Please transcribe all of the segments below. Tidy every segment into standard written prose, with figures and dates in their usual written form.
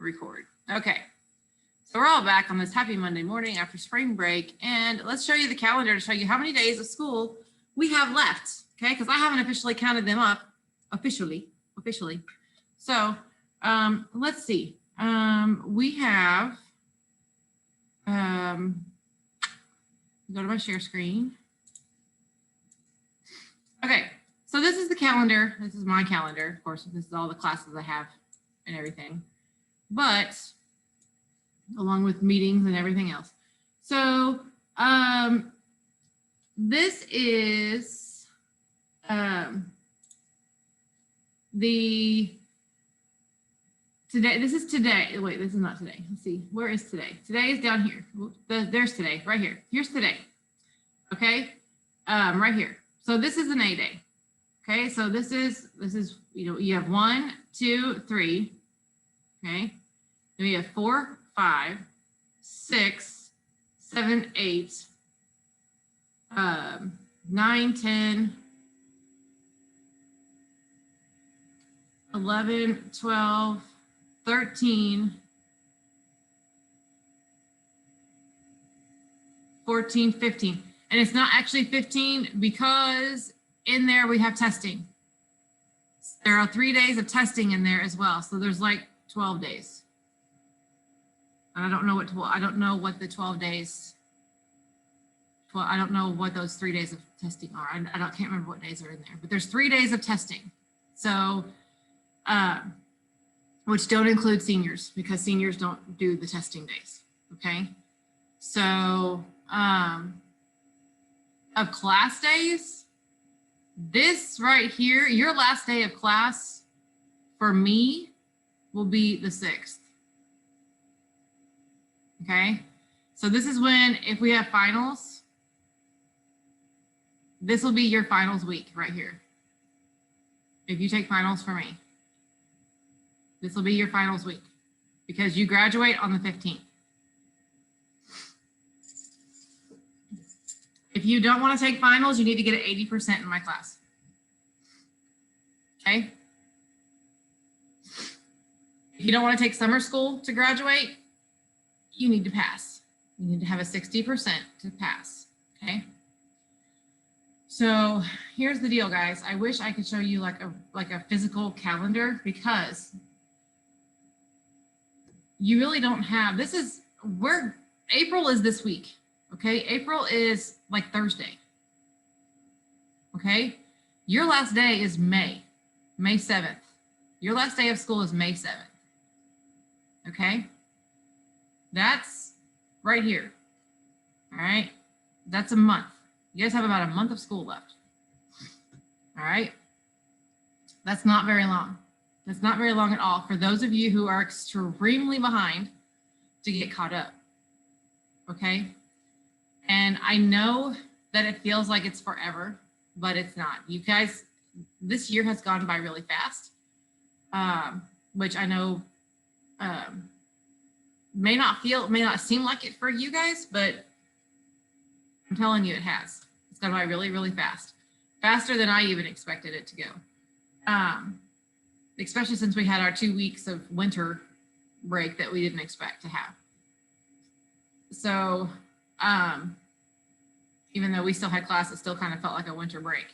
record. Okay, so we're all back on this happy Monday morning after spring break, and let's show you the calendar to show you how many days of school we have left. Okay, because I haven't officially counted them up. Officially. So let's see. We have. Go to my share screen. Okay, so this is the calendar. This is my calendar. Of course, this is all the classes I have and everything, but along with meetings and everything else. So this is today. This is today. Wait, this is not today. Let's see. Where is today? Today is down here. There's today, right here. Here's today. Okay, right here. So this is an A day. Okay, so this is you have 1, 2, 3. Okay, then we have 4, 5, 6, 7, 8, 9, 10, 11, 12, 13, 14, 15. And it's not actually 15 because in there we have testing. There are 3 days of testing in there as well. So there's like 12 days. And I don't know what the 12 days. Well, I don't know what those 3 days of testing are. Can't remember what days are in there, but there's 3 days of testing. So, which don't include seniors because seniors don't do the testing days. Okay. So, of class days, this right here, your last day of class for me will be the 6th. Okay. So this is when, if we have finals, this will be your finals week right here. If you take finals for me, this will be your finals week because you graduate on the 15th. If you don't want to take finals, you need to get an 80% in my class. Okay. If you don't want to take summer school to graduate, you need to pass. You need to have a 60% to pass. Okay. So here's the deal, guys. I wish I could show you like a physical calendar because you really don't have, April is this week. Okay. April is like Thursday. Okay. Your last day is May 7th. Your last day of school is May 7th. Okay. That's right here. All right. That's a month. You guys have about a month of school left. All right. That's not very long. That's not very long at all for those of you who are extremely behind to get caught up. Okay. And I know that it feels like it's forever, but it's not. You guys, this year has gone by really fast, which I know may not seem like it for you guys, but I'm telling you, it has. It's gone by really, really fast. Faster than I even expected it to go. Especially since we had our 2 weeks of winter break that we didn't expect to have. So even though we still had class, it still kind of felt like a winter break.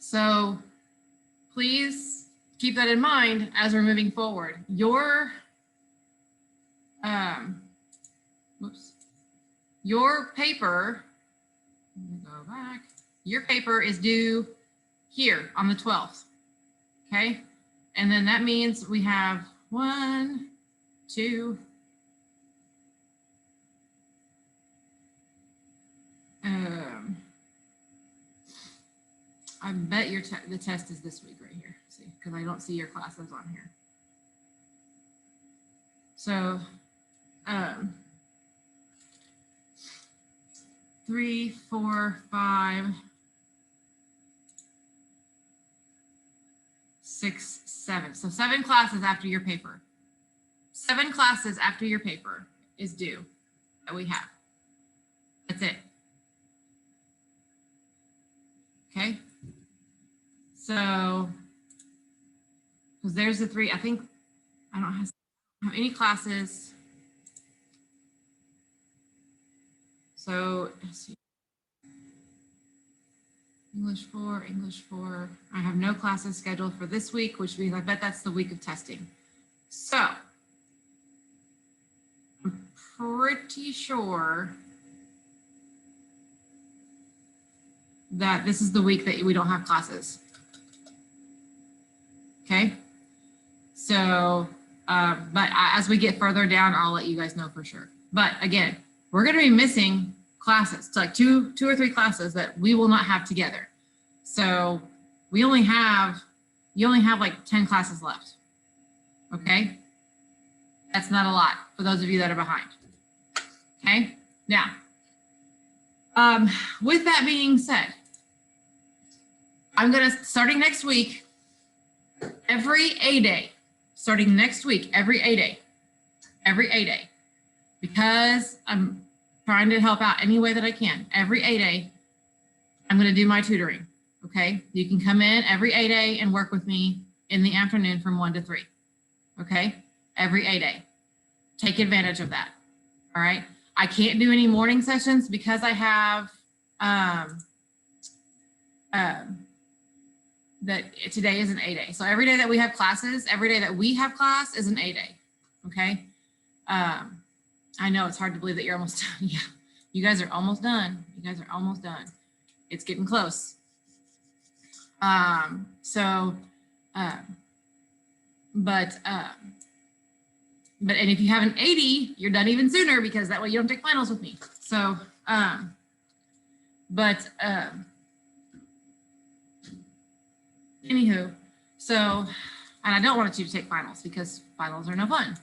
So please keep that in mind as we're moving forward. Your paper, let me go back. Your paper is due here on the 12th. Okay. And then that means we have 1, 2, I bet the test is this week right here. See, because I don't see your classes on here. So 3, 4, 5, 6, 7. So 7 classes after your paper. 7 classes after your paper is due that we have. That's it. Okay. So because there's the 3. I think I don't have any classes. So let's see. English 4, English 4. I have no classes scheduled for this week, which means I bet that's the week of testing. So I'm pretty sure that this is the week that we don't have classes. Okay. So, but as we get further down, I'll let you guys know for sure. But again, we're going to be missing classes. It's like two or 3 classes that we will not have together. So you only have like 10 classes left. Okay. That's not a lot for those of you that are behind. Okay. Now, with that being said, I'm going to, starting next week, every A day, starting next week, every A day, because I'm trying to help out any way that I can. Every A day, I'm going to do my tutoring. Okay. You can come in every A day and work with me in the afternoon from 1 to 3. Okay. Every A day. Take advantage of that. All right. I can't do any morning sessions because I have, that today is an A day. So every day that we have classes, every day that we have class is an A day. Okay. I know it's hard to believe that you're almost done. Yeah. You guys are almost done. You guys are almost done. It's getting close. And if you have an 80, you're done even sooner because that way you don't take finals with me. So, anywho, so, and I don't want you to take finals because finals are no fun.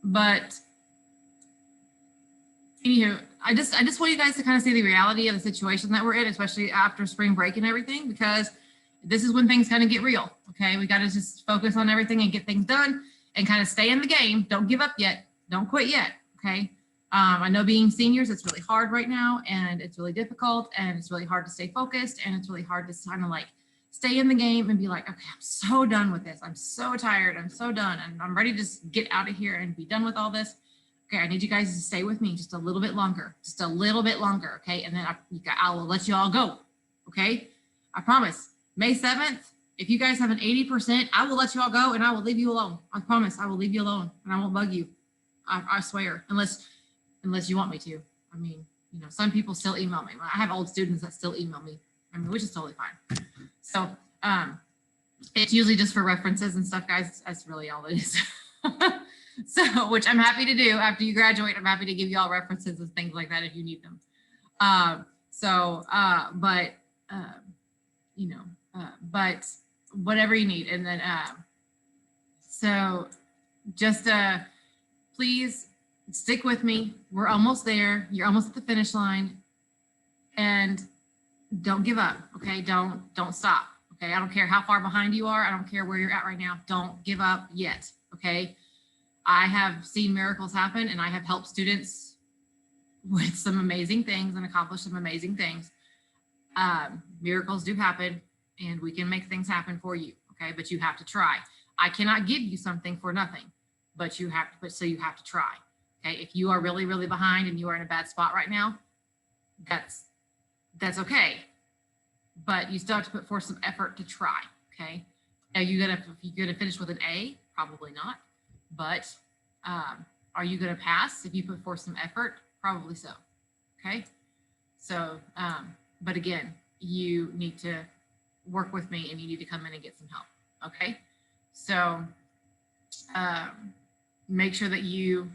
But anywho, I just want you guys to kind of see the reality of the situation that we're in, especially after spring break and everything, because this is when things kind of get real. Okay, we got to just focus on everything and get things done and kind of stay in the game. Don't give up yet. Don't quit yet. Okay. I know being seniors, it's really hard right now and it's really difficult and it's really hard to stay focused and it's really hard to kind of like stay in the game and be like, okay, I'm so done with this. I'm so tired. I'm so done. And I'm ready to just get out of here and be done with all this. Okay, I need you guys to stay with me just a little bit longer, okay? And then I will let you all go, okay? I promise. May 7th, if you guys have an 80%, I will let you all go and I will leave you alone. I promise I will leave you alone and I won't bug you. I swear, unless you want me to. I mean, you know, some people still email me. I have old students that still email me, I mean, which is totally fine. So it's usually just for references and stuff, guys. That's really all it is. So, which I'm happy to do after you graduate. I'm happy to give you all references and things like that if you need them. But whatever you need. And then, so just please stick with me. We're almost there. You're almost at the finish line. And don't give up, okay? Don't stop, okay? I don't care how far behind you are. I don't care where you're at right now. Don't give up yet, okay? I have seen miracles happen and I have helped students with some amazing things and accomplish some amazing things. Miracles do happen and we can make things happen for you, okay? But you have to try. I cannot give you something for nothing, but you have to try, okay? If you are really, really behind and you are in a bad spot right now, that's okay. But you still have to put forth some effort to try, okay? Are you gonna finish with an A? Probably not. But are you going to pass if you put forth some effort? Probably so. Okay. So, but again, you need to work with me and you need to come in and get some help. Okay. So make sure that you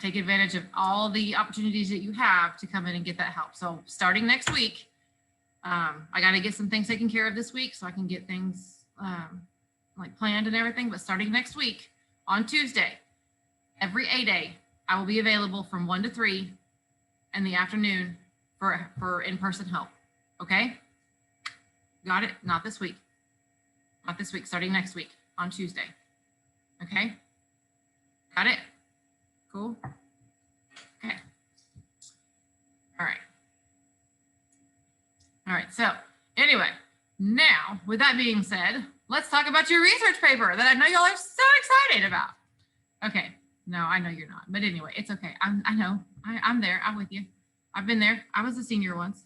take advantage of all the opportunities that you have to come in and get that help. So starting next week, I got to get some things taken care of this week so I can get things like planned and everything. But starting next week, on Tuesday, every A day, I will be available from 1 to 3 in the afternoon for in-person help. Okay? Got it? Not this week. Not this week, starting next week on Tuesday. Okay? Got it? Cool? Okay. All right. All right, so anyway, now with that being said, let's talk about your research paper that I know y'all are so excited about. Okay, no, I know you're not, but anyway, it's okay. I know, I'm there, I'm with you. I've been there. I was a senior once,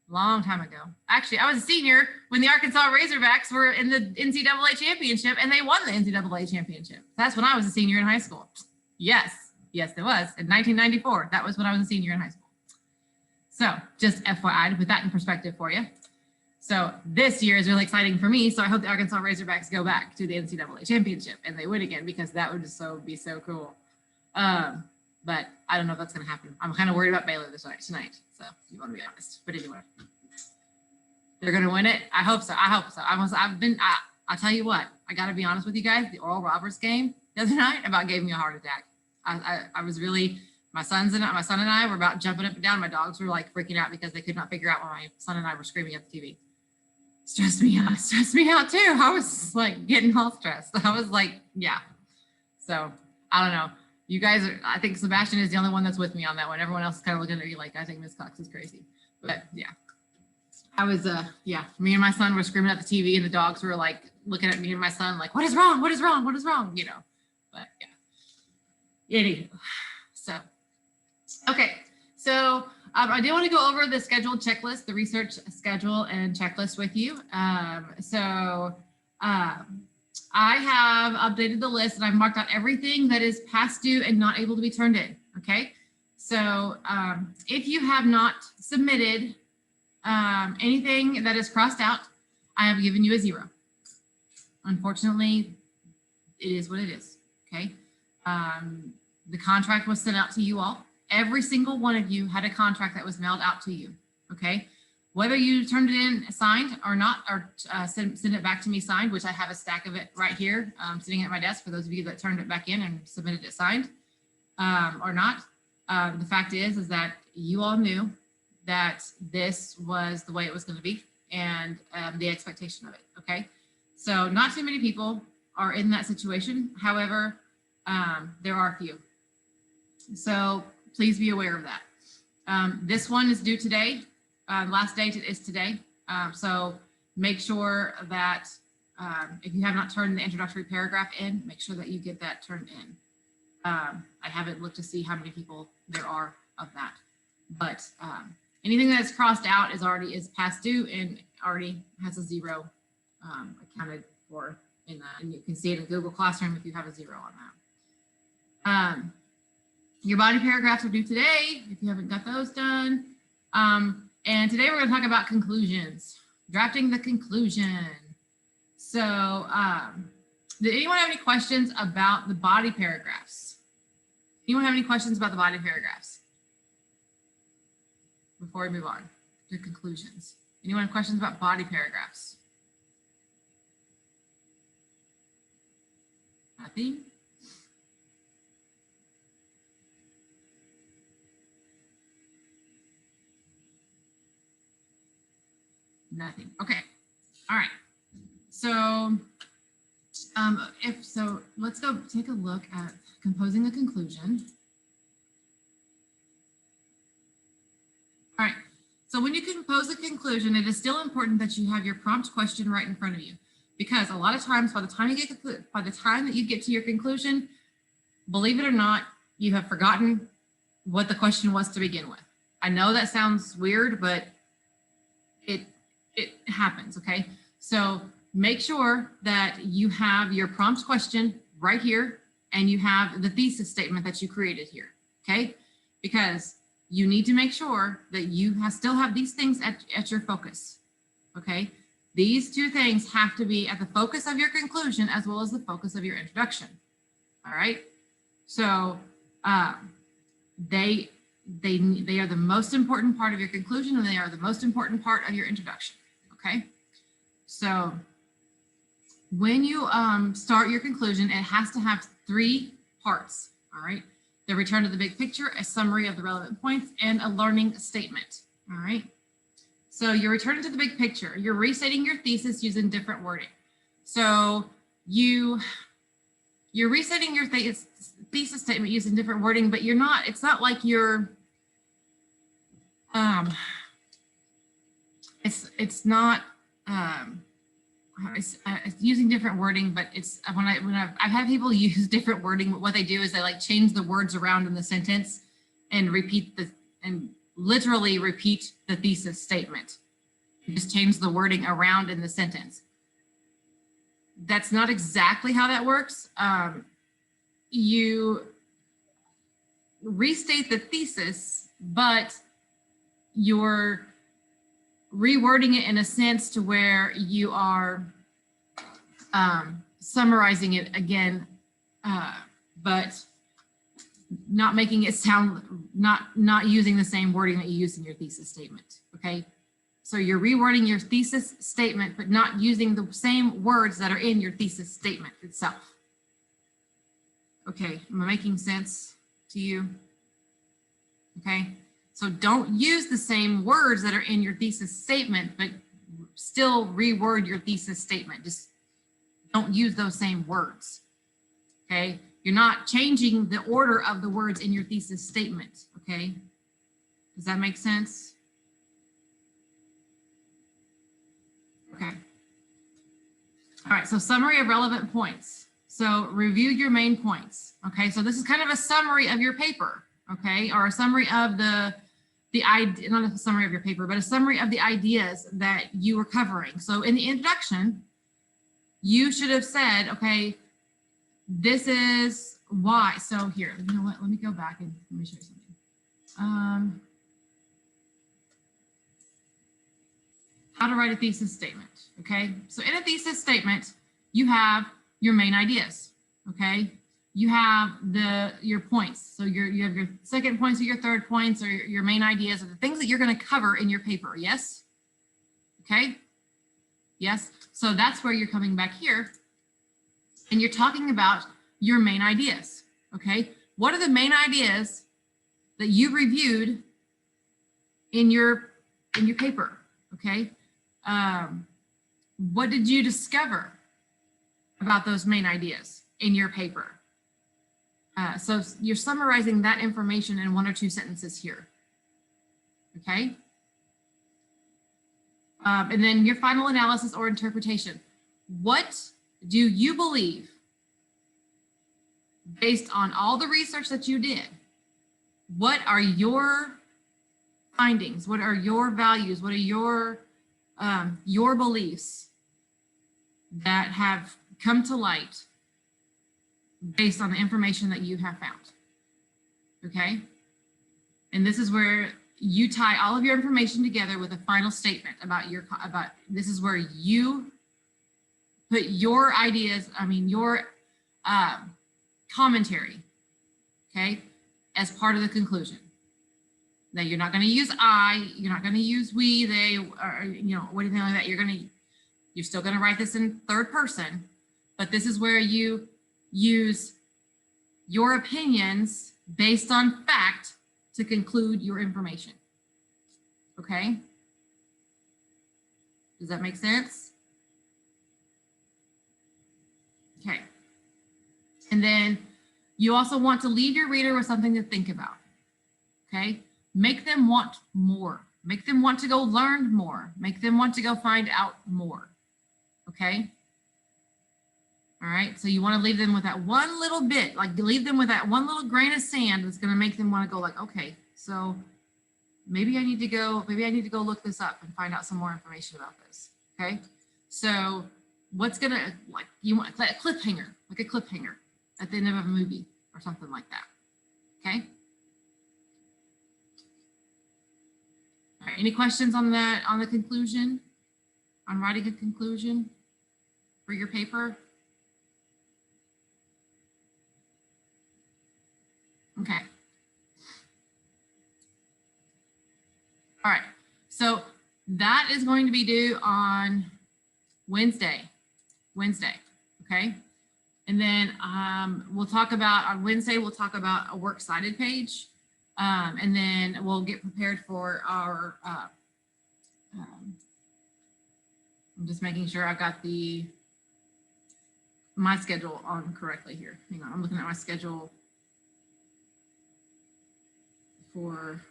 long time ago. Actually, I was a senior when the Arkansas Razorbacks were in the NCAA championship and they won the NCAA championship. That's when I was a senior in high school. Yes, it was in 1994. That was when I was a senior in high school. So just FYI to put that in perspective for you. So this year is really exciting for me. So I hope the Arkansas Razorbacks go back to the NCAA championship and they win again, because that would just be so cool. But I don't know if that's going to happen. I'm kind of worried about Baylor tonight. So you want to be honest, but anyway, they're going to win it. I hope so. I'll tell you what, I got to be honest with you guys. The Oral Roberts game the other night about gave me a heart attack. I was really, my son and I were about jumping up and down. My dogs were like freaking out because they could not figure out why my son and I were screaming at the TV. Stressed me out too. I was like getting all stressed. I was like, yeah. So I don't know. You guys are, I think Sebastian is the only one that's with me on that one. Everyone else is kind of looking at me like, I think Miss Cox is crazy. But yeah, I was, me and my son were screaming at the TV and the dogs were like looking at me and my son like, what is wrong? What is wrong? What is wrong? You know, but yeah. Anywho, so. Okay, so I did want to go over the scheduled checklist, the research schedule and checklist with you. I have updated the list and I've marked out everything that is past due and not able to be turned in. Okay, so if you have not submitted anything that is crossed out, I have given you a 0. Unfortunately, it is what it is. Okay, the contract was sent out to you all. Every single one of you had a contract that was mailed out to you, okay? Whether you turned it in signed or not, or send it back to me signed, which I have a stack of it right here sitting at my desk for those of you that turned it back in and submitted it signed or not. The fact is that you all knew that this was the way it was going to be and the expectation of it, okay? So not too many people are in that situation. However, there are a few. So please be aware of that. This one is due today. Last day is today. So make sure that if you have not turned the introductory paragraph in, make sure that you get that turned in. I haven't looked to see how many people there are of that, but anything that's crossed out is past due and already has a 0 accounted for in that. And you can see it in Google Classroom if you have a 0 on that. Your body paragraphs are due today if you haven't got those done. And today we're going to talk about conclusions, drafting the conclusion. So did anyone have any questions about the body paragraphs? Anyone have any questions about the body paragraphs before we move on to conclusions? Anyone have questions about body paragraphs? Nothing? Nothing. Okay. All right. So let's go take a look at composing a conclusion. All right. So when you compose a conclusion, it is still important that you have your prompt question right in front of you, because a lot of times by the time that you get to your conclusion, believe it or not, you have forgotten what the question was to begin with. I know that sounds weird, but it happens, okay? So make sure that you have your prompt question right here and you have the thesis statement that you created here, okay? Because you need to make sure that you still have these things at your focus, okay? These two things have to be at the focus of your conclusion as well as the focus of your introduction, all right? So they are the most important part of your conclusion and they are the most important part of your introduction. Okay, so when you start your conclusion, it has to have 3 parts, all right? The return to the big picture, a summary of the relevant points, and a learning statement, all right? So you're returning to the big picture. You're restating your thesis using different wording. So you're restating your thesis statement using different wording, but it's not like you're, it's not it's using different wording, but it's I've had people use different wording. What they do is they like change the words around in the sentence and literally repeat the thesis statement. You just change the wording around in the sentence. That's not exactly how that works. You restate the thesis, but you're rewording it in a sense to where you are summarizing it again, but not making it sound, not using the same wording that you used in your thesis statement, okay? So you're rewording your thesis statement, but not using the same words that are in your thesis statement itself. Okay, am I making sense to you? Okay, so don't use the same words that are in your thesis statement, but still reword your thesis statement. Just don't use those same words, okay? You're not changing the order of the words in your thesis statement, okay? Does that make sense? Okay. All right, so summary of relevant points. So review your main points, okay? So this is kind of a summary of your paper, okay? Or a summary of the idea, not a summary of your paper, but a summary of the ideas that you were covering. So in the introduction, you should have said, okay, this is why. So here, you know what? Let me go back and let me show you something. How to write a thesis statement, okay? So in a thesis statement, you have your main ideas, okay? You have your points. So you have your second points or your third points or your main ideas are the things that you're going to cover in your paper, yes? Okay? Yes. So that's where you're coming back here and you're talking about your main ideas, okay? What are the main ideas that you reviewed in your paper, okay? What did you discover about those main ideas in your paper? So you're summarizing that information in 1 or 2 sentences here, okay? And then your final analysis or interpretation. What do you believe, based on all the research that you did, what are your findings? What are your values? What are your beliefs that have come to light based on the information that you have found? Okay. And this is where you tie all of your information together with a final statement about this is where you put your ideas, your commentary, okay, as part of the conclusion. That you're not going to use I, you're not going to use we, they, or anything like that. You're still going to write this in third person, but this is where you use your opinions based on fact to conclude your information. Okay? Does that make sense? Okay. And then you also want to leave your reader with something to think about. Okay? Make them want more. Make them want to go learn more. Make them want to go find out more. Okay? All right, so you want to leave them with that one little bit, like leave them with that one little grain of sand that's going to make them want to go like, okay, so maybe I need to go look this up and find out some more information about this. Okay, so what's going to, like, you want a cliffhanger at the end of a movie or something like that. Okay. All right, any questions on that, on the conclusion, on writing a conclusion for your paper? Okay. All right. So that is going to be due on Wednesday. Okay. And then we'll talk about, on Wednesday, we'll talk about a works cited page. And then we'll get prepared for our, I'm just making sure I've got my schedule on correctly here. Hang on, I'm looking at my schedule for,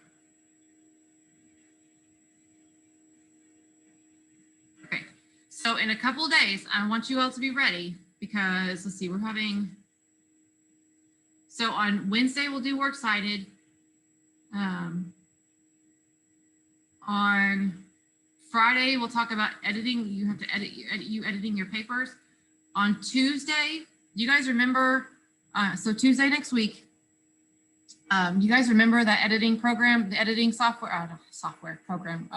okay. So in a couple of days, I want you all to be ready because let's see, we're having, so on Wednesday, we'll do Works Cited. On Friday, we'll talk about editing. You have to edit you editing your papers. On Tuesday, you guys remember, so Tuesday next week, you guys remember that editing program, the editing software program,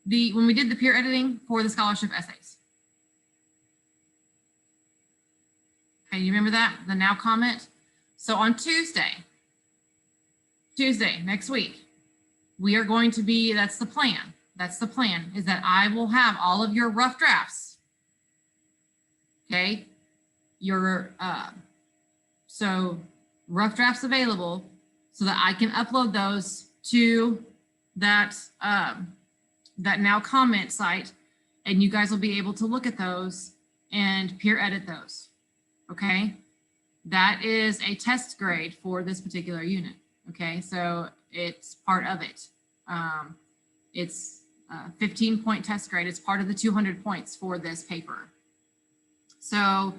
when we did the peer editing for the scholarship essays. Okay, you remember that? The now comment. So on Tuesday next week, we are going to be, that's the plan. That's the plan, is that I will have all of your rough drafts. Okay, your, so rough drafts available so that I can upload those to that, that now comment site, and you guys will be able to look at those and peer edit those. Okay, that is a test grade for this particular unit. Okay, so it's part of it. It's a 15-point test grade. It's part of the 200 points for this paper. So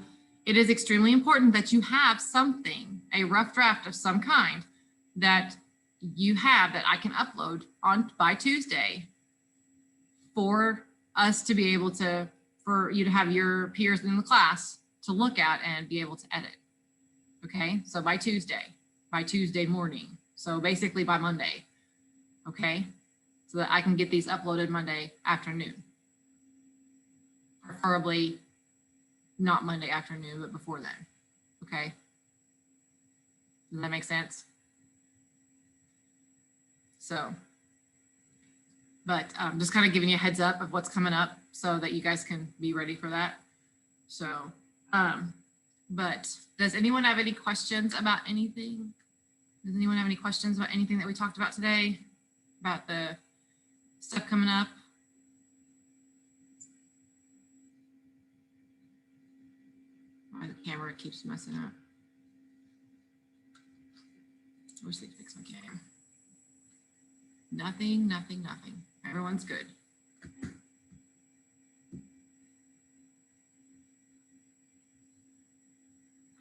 it is extremely important that you have something, a rough draft of some kind that you have that I can upload on by Tuesday for us to be able to, for you to have your peers in the class to look at and be able to edit. Okay, so by Tuesday morning. So basically by Monday, okay? So that I can get these uploaded Monday afternoon. Preferably not Monday afternoon, but before then, okay? Does that make sense? So, but just kind of giving you a heads up of what's coming up so that you guys can be ready for that. So, but does anyone have any questions about anything? Does anyone have any questions about anything that we talked about today? About the stuff coming up? Why the camera keeps messing up. I wish they'd fix my cam. Nothing. Everyone's good.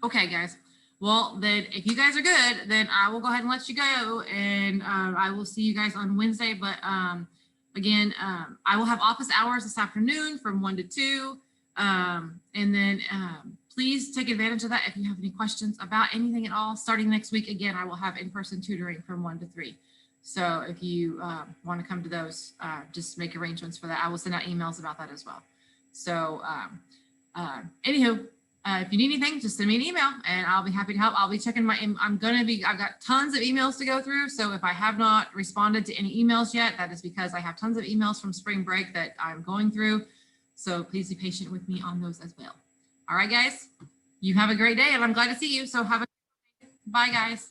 Okay, guys. Well, then if you guys are good, then I will go ahead and let you go, and I will see you guys on Wednesday. But again, I will have office hours this afternoon from 1 to 2. And then please take advantage of that if you have any questions about anything at all. Starting next week, again, I will have in-person tutoring from 1 to 3. So if you want to come to those, just make arrangements for that. I will send out emails about that as well. So anywho, if you need anything, just send me an email and I'll be happy to help. I'll be checking I've got tons of emails to go through. So if I have not responded to any emails yet, that is because I have tons of emails from spring break that I'm going through. So please be patient with me on those as well. All right, guys, you have a great day and I'm glad to see you. So bye, guys.